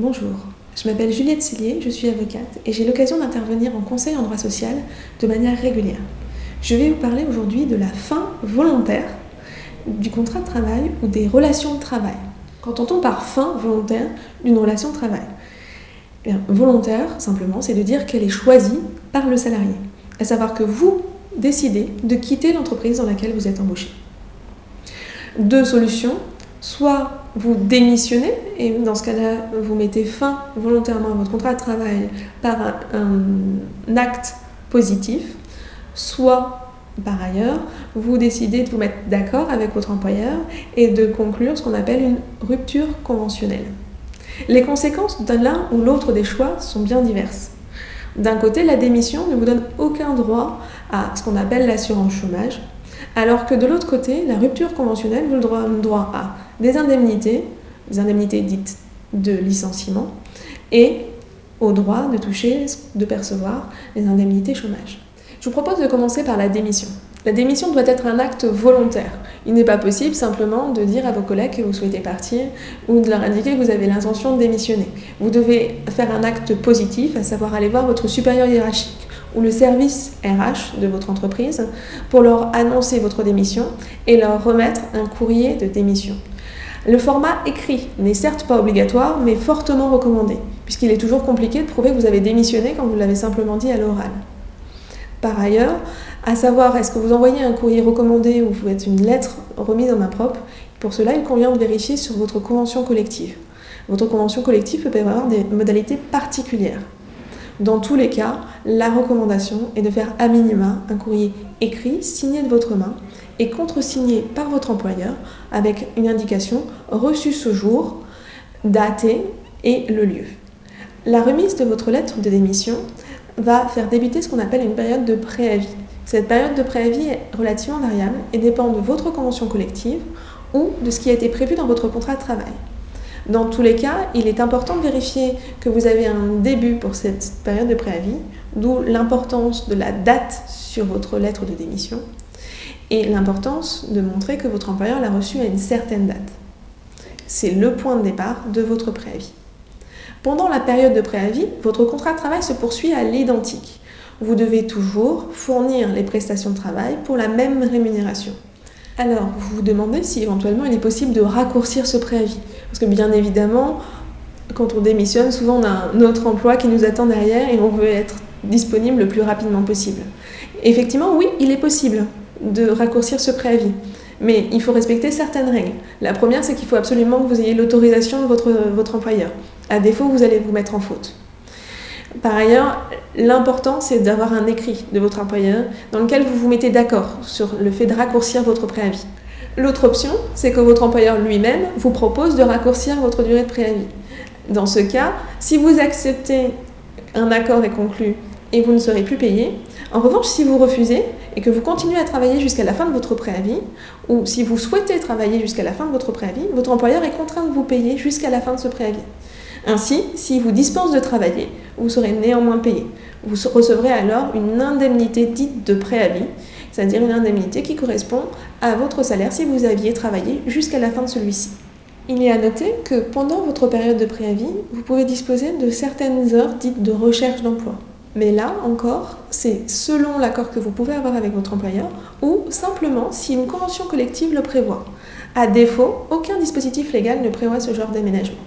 Bonjour, je m'appelle Juliette Cellier, je suis avocate et j'ai l'occasion d'intervenir en conseil en droit social de manière régulière. Je vais vous parler aujourd'hui de la fin volontaire du contrat de travail ou des relations de travail. Qu'entend-on par fin volontaire d'une relation de travail? Volontaire, simplement, c'est de dire qu'elle est choisie par le salarié, à savoir que vous décidez de quitter l'entreprise dans laquelle vous êtes embauché. Deux solutions, soit vous démissionnez, et dans ce cas-là, vous mettez fin volontairement à votre contrat de travail par un acte positif, soit, par ailleurs, vous décidez de vous mettre d'accord avec votre employeur et de conclure ce qu'on appelle une rupture conventionnelle. Les conséquences de l'un ou l'autre des choix sont bien diverses. D'un côté, la démission ne vous donne aucun droit à ce qu'on appelle l'assurance chômage, alors que de l'autre côté, la rupture conventionnelle vous donne droit à des indemnités dites de licenciement, et au droit de toucher, de percevoir les indemnités chômage. Je vous propose de commencer par la démission. La démission doit être un acte volontaire. Il n'est pas possible simplement de dire à vos collègues que vous souhaitez partir ou de leur indiquer que vous avez l'intention de démissionner. Vous devez faire un acte positif, à savoir aller voir votre supérieur hiérarchique ou le service RH de votre entreprise pour leur annoncer votre démission et leur remettre un courrier de démission. Le format écrit n'est certes pas obligatoire, mais fortement recommandé, puisqu'il est toujours compliqué de prouver que vous avez démissionné quand vous l'avez simplement dit à l'oral. Par ailleurs, à savoir, est-ce que vous envoyez un courrier recommandé ou vous faites une lettre remise en main propre? Pour cela, il convient de vérifier sur votre convention collective. Votre convention collective peut avoir des modalités particulières. Dans tous les cas, la recommandation est de faire à minima un courrier écrit, signé de votre main et contresigné par votre employeur avec une indication reçue ce jour, datée et le lieu. La remise de votre lettre de démission va faire débuter ce qu'on appelle une période de préavis. Cette période de préavis est relativement variable et dépend de votre convention collective ou de ce qui a été prévu dans votre contrat de travail. Dans tous les cas, il est important de vérifier que vous avez un début pour cette période de préavis, d'où l'importance de la date sur votre lettre de démission et l'importance de montrer que votre employeur l'a reçue à une certaine date. C'est le point de départ de votre préavis. Pendant la période de préavis, votre contrat de travail se poursuit à l'identique. Vous devez toujours fournir les prestations de travail pour la même rémunération. Alors, vous vous demandez si éventuellement il est possible de raccourcir ce préavis. Parce que bien évidemment, quand on démissionne, souvent on a un autre emploi qui nous attend derrière et on veut être disponible le plus rapidement possible. Effectivement, oui, il est possible de raccourcir ce préavis. Mais il faut respecter certaines règles. La première, c'est qu'il faut absolument que vous ayez l'autorisation de votre employeur. À défaut, vous allez vous mettre en faute. Par ailleurs, l'important, c'est d'avoir un écrit de votre employeur dans lequel vous vous mettez d'accord sur le fait de raccourcir votre préavis. L'autre option, c'est que votre employeur lui-même vous propose de raccourcir votre durée de préavis. Dans ce cas, si vous acceptez un accord est conclu et vous ne serez plus payé, en revanche, si vous refusez et que vous continuez à travailler jusqu'à la fin de votre préavis, ou si vous souhaitez travailler jusqu'à la fin de votre préavis, votre employeur est contraint de vous payer jusqu'à la fin de ce préavis. Ainsi, s'il vous dispense de travailler, vous serez néanmoins payé. Vous recevrez alors une indemnité dite de préavis, c'est-à-dire une indemnité qui correspond à votre salaire si vous aviez travaillé jusqu'à la fin de celui-ci. Il est à noter que pendant votre période de préavis, vous pouvez disposer de certaines heures dites de recherche d'emploi. Mais là encore, c'est selon l'accord que vous pouvez avoir avec votre employeur ou simplement si une convention collective le prévoit. À défaut, aucun dispositif légal ne prévoit ce genre d'aménagement.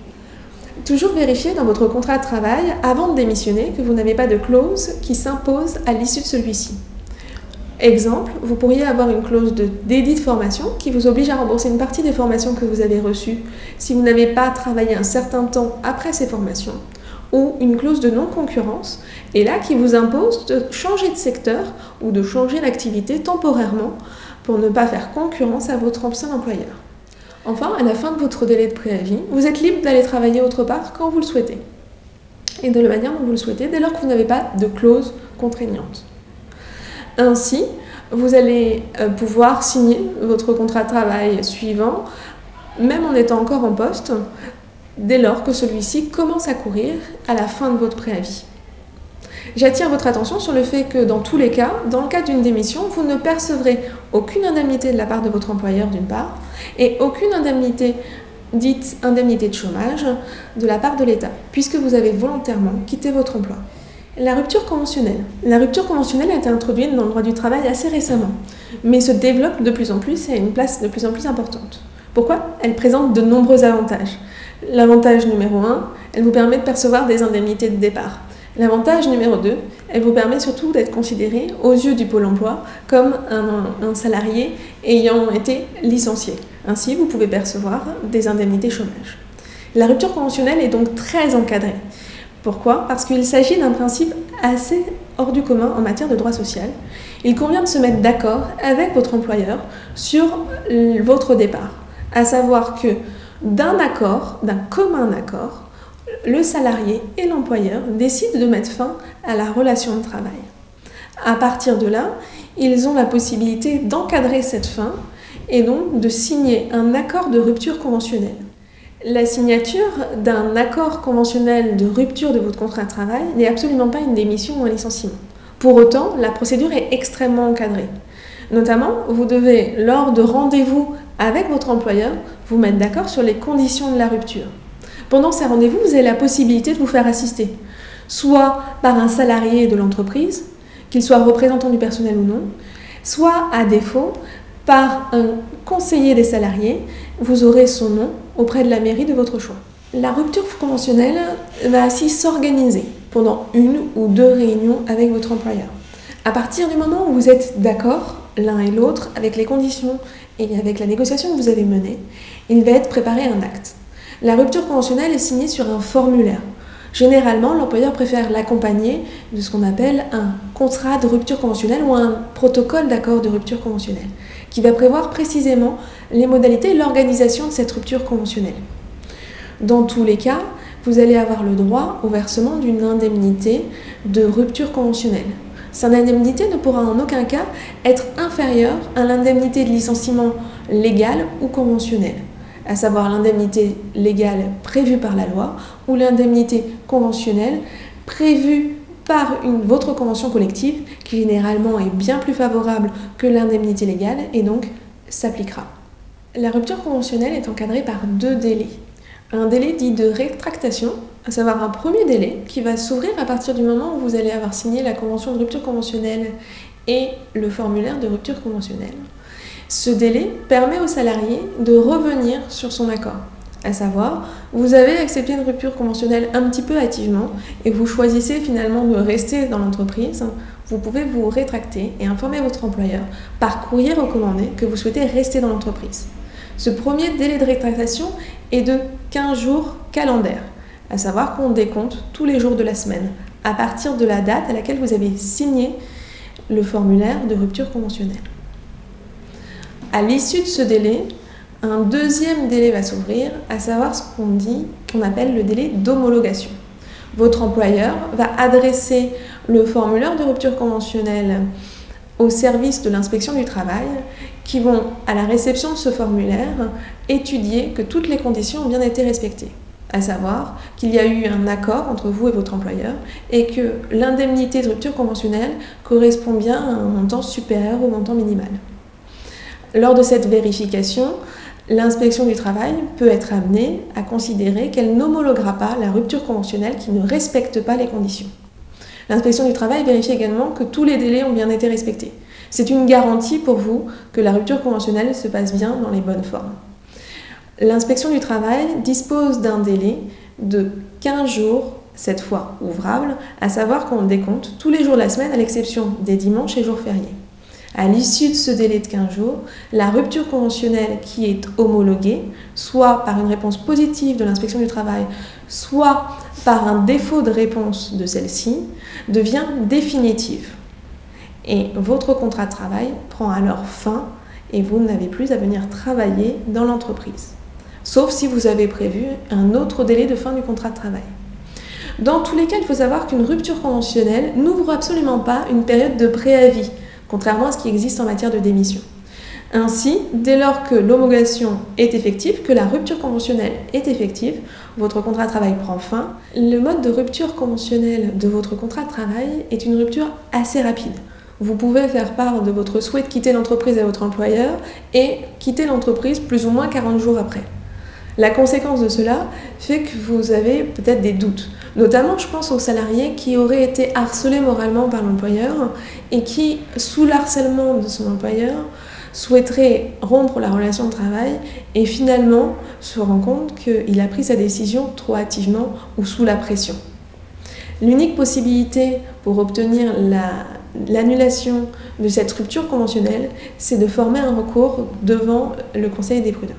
Toujours vérifier dans votre contrat de travail, avant de démissionner, que vous n'avez pas de clause qui s'impose à l'issue de celui-ci. Exemple, vous pourriez avoir une clause de dédit de formation qui vous oblige à rembourser une partie des formations que vous avez reçues si vous n'avez pas travaillé un certain temps après ces formations, ou une clause de non-concurrence, et là qui vous impose de changer de secteur ou de changer d'activité temporairement pour ne pas faire concurrence à votre ancien employeur. Enfin, à la fin de votre délai de préavis, vous êtes libre d'aller travailler autre part quand vous le souhaitez. Et de la manière dont vous le souhaitez, dès lors que vous n'avez pas de clause contraignante. Ainsi, vous allez pouvoir signer votre contrat de travail suivant, même en étant encore en poste, dès lors que celui-ci commence à courir à la fin de votre préavis. J'attire votre attention sur le fait que dans tous les cas, dans le cas d'une démission, vous ne percevrez aucune indemnité de la part de votre employeur d'une part, et aucune indemnité dite indemnité de chômage, de la part de l'État, puisque vous avez volontairement quitté votre emploi. La rupture conventionnelle. La rupture conventionnelle a été introduite dans le droit du travail assez récemment, mais se développe de plus en plus et a une place de plus en plus importante. Pourquoi? Elle présente de nombreux avantages. L'avantage numéro 1, elle vous permet de percevoir des indemnités de départ. L'avantage numéro 2, elle vous permet surtout d'être considéré aux yeux du Pôle emploi comme un salarié ayant été licencié. Ainsi, vous pouvez percevoir des indemnités chômage. La rupture conventionnelle est donc très encadrée. Pourquoi? Parce qu'il s'agit d'un principe assez hors du commun en matière de droit social. Il convient de se mettre d'accord avec votre employeur sur votre départ, à savoir que d'un commun accord, le salarié et l'employeur décident de mettre fin à la relation de travail. À partir de là, ils ont la possibilité d'encadrer cette fin et donc de signer un accord de rupture conventionnelle. La signature d'un accord conventionnel de rupture de votre contrat de travail n'est absolument pas une démission ou un licenciement. Pour autant, la procédure est extrêmement encadrée. Notamment, vous devez, lors de rendez-vous avec votre employeur, vous mettre d'accord sur les conditions de la rupture. Pendant ces rendez-vous, vous avez la possibilité de vous faire assister, soit par un salarié de l'entreprise, qu'il soit représentant du personnel ou non, soit à défaut par un conseiller des salariés. Vous aurez son nom auprès de la mairie de votre choix. La rupture conventionnelle va ainsi s'organiser pendant 1 ou 2 réunions avec votre employeur. À partir du moment où vous êtes d'accord, l'un et l'autre, avec les conditions et avec la négociation que vous avez menée, il va être préparé un acte. La rupture conventionnelle est signée sur un formulaire. Généralement, l'employeur préfère l'accompagner de ce qu'on appelle un contrat de rupture conventionnelle ou un protocole d'accord de rupture conventionnelle, qui va prévoir précisément les modalités et l'organisation de cette rupture conventionnelle. Dans tous les cas, vous allez avoir le droit au versement d'une indemnité de rupture conventionnelle. Cette indemnité ne pourra en aucun cas être inférieure à l'indemnité de licenciement légale ou conventionnelle, à savoir l'indemnité légale prévue par la loi ou l'indemnité conventionnelle prévue par votre convention collective qui généralement est bien plus favorable que l'indemnité légale et donc s'appliquera. La rupture conventionnelle est encadrée par 2 délais. Un délai dit de rétractation, à savoir un premier délai qui va s'ouvrir à partir du moment où vous allez avoir signé la convention de rupture conventionnelle et le formulaire de rupture conventionnelle. Ce délai permet au salarié de revenir sur son accord, à savoir, vous avez accepté une rupture conventionnelle un petit peu hâtivement et vous choisissez finalement de rester dans l'entreprise, vous pouvez vous rétracter et informer votre employeur par courrier recommandé que vous souhaitez rester dans l'entreprise. Ce premier délai de rétractation est de 15 jours calendaires, à savoir qu'on décompte tous les jours de la semaine, à partir de la date à laquelle vous avez signé le formulaire de rupture conventionnelle. À l'issue de ce délai, un deuxième délai va s'ouvrir, à savoir ce qu'on appelle le délai d'homologation. Votre employeur va adresser le formulaire de rupture conventionnelle au service de l'inspection du travail qui vont, à la réception de ce formulaire, étudier que toutes les conditions ont bien été respectées. À savoir qu'il y a eu un accord entre vous et votre employeur et que l'indemnité de rupture conventionnelle correspond bien à un montant supérieur au montant minimal. Lors de cette vérification, l'inspection du travail peut être amenée à considérer qu'elle n'homologuera pas la rupture conventionnelle qui ne respecte pas les conditions. L'inspection du travail vérifie également que tous les délais ont bien été respectés. C'est une garantie pour vous que la rupture conventionnelle se passe bien dans les bonnes formes. L'inspection du travail dispose d'un délai de 15 jours, cette fois ouvrable, à savoir qu'on décompte tous les jours de la semaine à l'exception des dimanches et jours fériés. À l'issue de ce délai de 15 jours, la rupture conventionnelle qui est homologuée, soit par une réponse positive de l'inspection du travail, soit par un défaut de réponse de celle-ci, devient définitive. Et votre contrat de travail prend alors fin et vous n'avez plus à venir travailler dans l'entreprise. Sauf si vous avez prévu un autre délai de fin du contrat de travail. Dans tous les cas, il faut savoir qu'une rupture conventionnelle n'ouvre absolument pas une période de préavis, contrairement à ce qui existe en matière de démission. Ainsi, dès lors que l'homologation est effective, que la rupture conventionnelle est effective, votre contrat de travail prend fin. Le mode de rupture conventionnelle de votre contrat de travail est une rupture assez rapide. Vous pouvez faire part de votre souhait de quitter l'entreprise à votre employeur et quitter l'entreprise plus ou moins 40 jours après. La conséquence de cela fait que vous avez peut-être des doutes. Notamment, je pense aux salariés qui auraient été harcelés moralement par l'employeur et qui, sous l'harcèlement de son employeur, souhaiterait rompre la relation de travail et finalement se rend compte qu'il a pris sa décision trop hâtivement ou sous la pression. L'unique possibilité pour obtenir l'annulation de cette rupture conventionnelle, c'est de former un recours devant le Conseil des prud'hommes.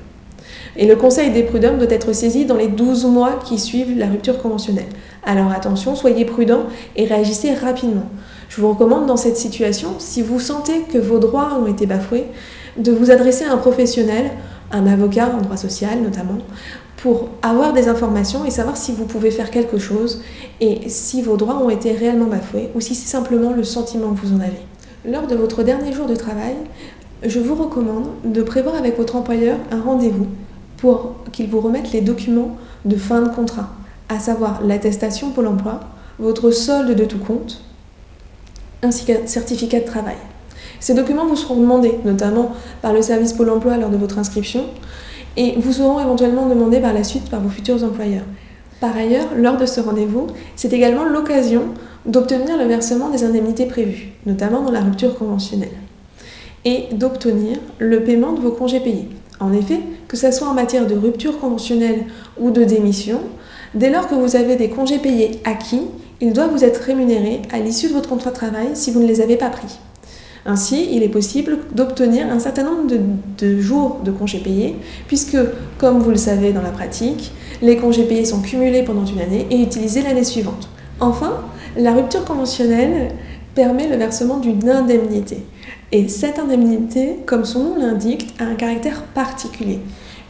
Et le Conseil des prud'hommes doit être saisi dans les 12 mois qui suivent la rupture conventionnelle. Alors attention, soyez prudents et réagissez rapidement. Je vous recommande dans cette situation, si vous sentez que vos droits ont été bafoués, de vous adresser à un professionnel, un avocat en droit social notamment, pour avoir des informations et savoir si vous pouvez faire quelque chose et si vos droits ont été réellement bafoués ou si c'est simplement le sentiment que vous en avez. Lors de votre dernier jour de travail, je vous recommande de prévoir avec votre employeur un rendez-vous pour qu'il vous remette les documents de fin de contrat, à savoir l'attestation Pôle emploi, votre solde de tout compte, ainsi qu'un certificat de travail. Ces documents vous seront demandés, notamment par le service Pôle emploi lors de votre inscription, et vous seront éventuellement demandés par la suite par vos futurs employeurs. Par ailleurs, lors de ce rendez-vous, c'est également l'occasion d'obtenir le versement des indemnités prévues, notamment dans la rupture conventionnelle, et d'obtenir le paiement de vos congés payés. En effet, que ce soit en matière de rupture conventionnelle ou de démission, dès lors que vous avez des congés payés acquis, ils doivent vous être rémunérés à l'issue de votre contrat de travail si vous ne les avez pas pris. Ainsi, il est possible d'obtenir un certain nombre de jours de congés payés, puisque, comme vous le savez dans la pratique, les congés payés sont cumulés pendant une année et utilisés l'année suivante. Enfin, la rupture conventionnelle permet le versement d'une indemnité. Et cette indemnité, comme son nom l'indique, a un caractère particulier,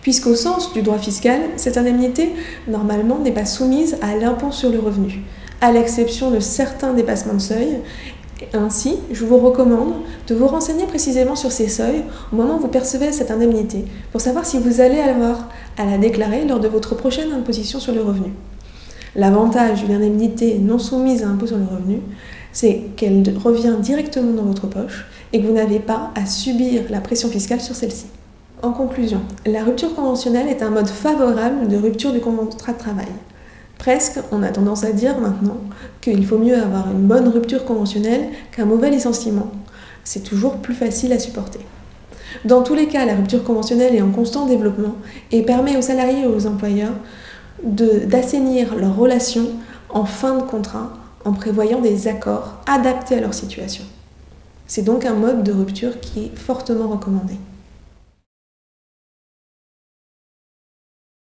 puisqu'au sens du droit fiscal, cette indemnité, normalement, n'est pas soumise à l'impôt sur le revenu, à l'exception de certains dépassements de seuil. Ainsi, je vous recommande de vous renseigner précisément sur ces seuils au moment où vous percevez cette indemnité, pour savoir si vous allez avoir à la déclarer lors de votre prochaine imposition sur le revenu. L'avantage d'une indemnité non soumise à impôt sur le revenu, c'est qu'elle revient directement dans votre poche et que vous n'avez pas à subir la pression fiscale sur celle-ci. En conclusion, la rupture conventionnelle est un mode favorable de rupture du contrat de travail. Presque, on a tendance à dire maintenant qu'il faut mieux avoir une bonne rupture conventionnelle qu'un mauvais licenciement. C'est toujours plus facile à supporter. Dans tous les cas, la rupture conventionnelle est en constant développement et permet aux salariés et aux employeurs d'assainir leurs relations en fin de contrat en prévoyant des accords adaptés à leur situation. C'est donc un mode de rupture qui est fortement recommandé.